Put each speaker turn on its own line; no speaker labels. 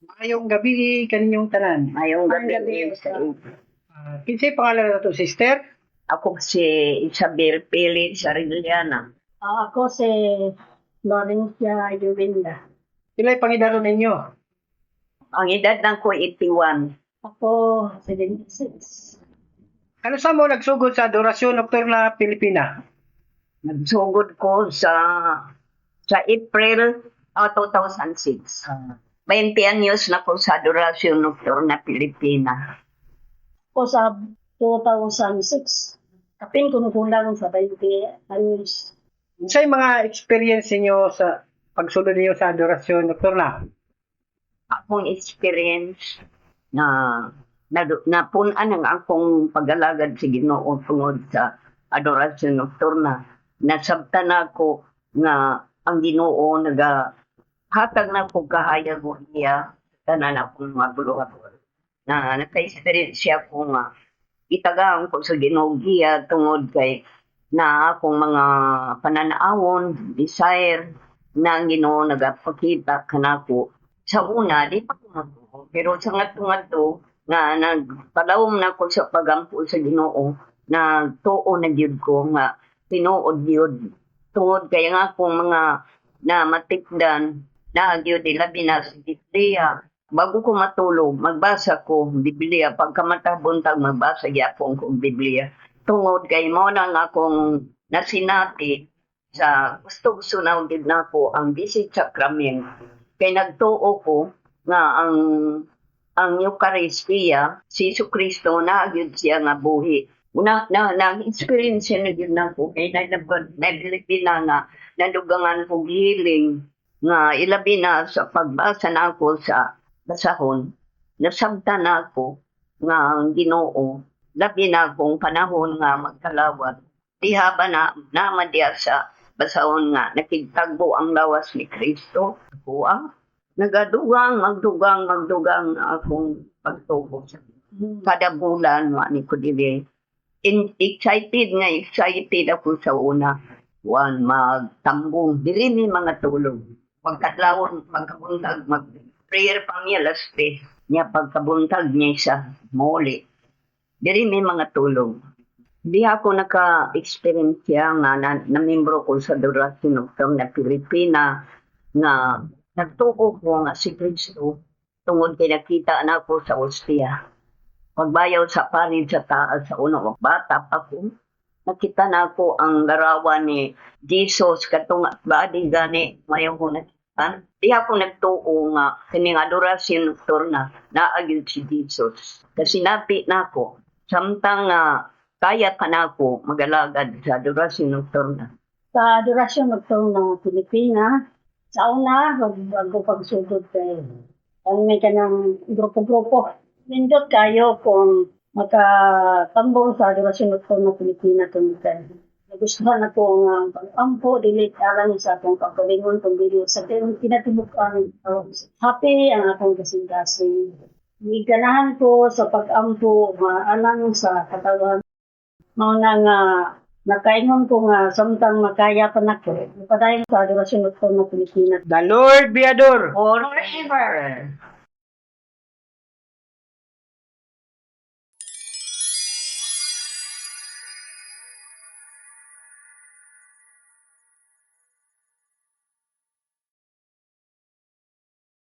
Mayong gabi kaninyong tanan.
Mayong gabi
gabi,
sa
Kinsay pangalan nato, sister?
ako si Isabel Pili Sariliana.
Ako si Florencia Yulinda.
Pilay pangidaro ninyo.
Ang edad ng ko 81.
Ako 76.
Ano sa mo nagsugod sa Adorasyon Nocturna Pilipina?
Nagsugod ko sa April 2006. 20 anyos na ko sa Adorasyon Nocturna Pilipina.
Ako sa 2006. Kapin kulang sa 20 anyos.
Kinsay mga experience niyo sa pagsulod niyo sa Adorasyon Nocturna?
Akong experience na napunan ang akong pag-alagad sa Ginoo tungod sa Adorasyon Nocturna. Nasabtan ako nga ang Ginoo hatag na ko kahayag mo niya tanan akong mga buluhaton. Na naka-experience siya ko nga itagaan ko sa Ginoo giya tungod kay na akong mga pananaawon, desire na ang Ginoo nagapakita kanako. Sa una, di pa ko matuo. Pero sa ngadto nga nagpalawom na ko sa pagampo sa Ginoo na tuo na gyud ko nga tinuod gyud tungod kay nga akong mga na matikdan na gyud labi na sa Biblia. Bago ko matulog, magbasa ko Biblia. Pagkamatabuntag, magbasa gyapon ko Biblia. Tungod kay mo na nga akong nasinati sa gusto na gyud nako ang Visit Sacrament. Kay nagtuo ko nga ang Eucharistia, si Jesucristo na gyud siya nga buhi. Na-experience na gyud nako kay naglipin na nga nadugangan ko healing nga ilabi na sa pagbasa na ako sa basahon. Nasabtan na ako nga ang Ginoo labi na akong panahon nga magkalawat. Diha ba naman diya sa basahon nga nakitagbo ang lawas ni Kristo. Ako magdugang akong pagtubo sa kada bulan ni ko dili. Excited ako sa una. Magtambong dili ni mga tulog. Pagkadlawon pagkabuntag mag-prayer pang niya last day. Niya pagkabuntag niya sa muli. Dili may mga tulog. Di ako naka-experience nga na membro ko sa Adorasyon Nocturna Pilipina nga nagtuko ko nga si Kristo tungod kay nakita na ako sa ostia. Pagbayaw sa parid sa taas sa unang bata pa ko, nakita na ako ang larawan ni Jesus katong body gani mayo ko nakita. Di ako nagtuo nga kining Adorasyon Nocturna naagid si Jesus. Kasi napi na ako samtang kaya pa na ako mag-alagad sa Adorasyon Nocturna.
Sa Adorasyon Nocturna Pilipina, sa una, bago pagsugod kay may kanang grupo-grupo. Nindot kayo kung makatambong sa Adorasyon Nocturna Pilipina tumikan. Nagustuhan ako nga pag-ampo, dilit alam sa akong pagkalingon kung video sa kinatibukan. Happy ang akong kasing-kasing. Ganahan ko sa pag-ampo, maalang sa katawan. Mga nga nakaingon ko nga samtang makaya pa na ko. Padayon sa Adorasyon Nocturna Pilipina.
The Lord be adored.
Forever!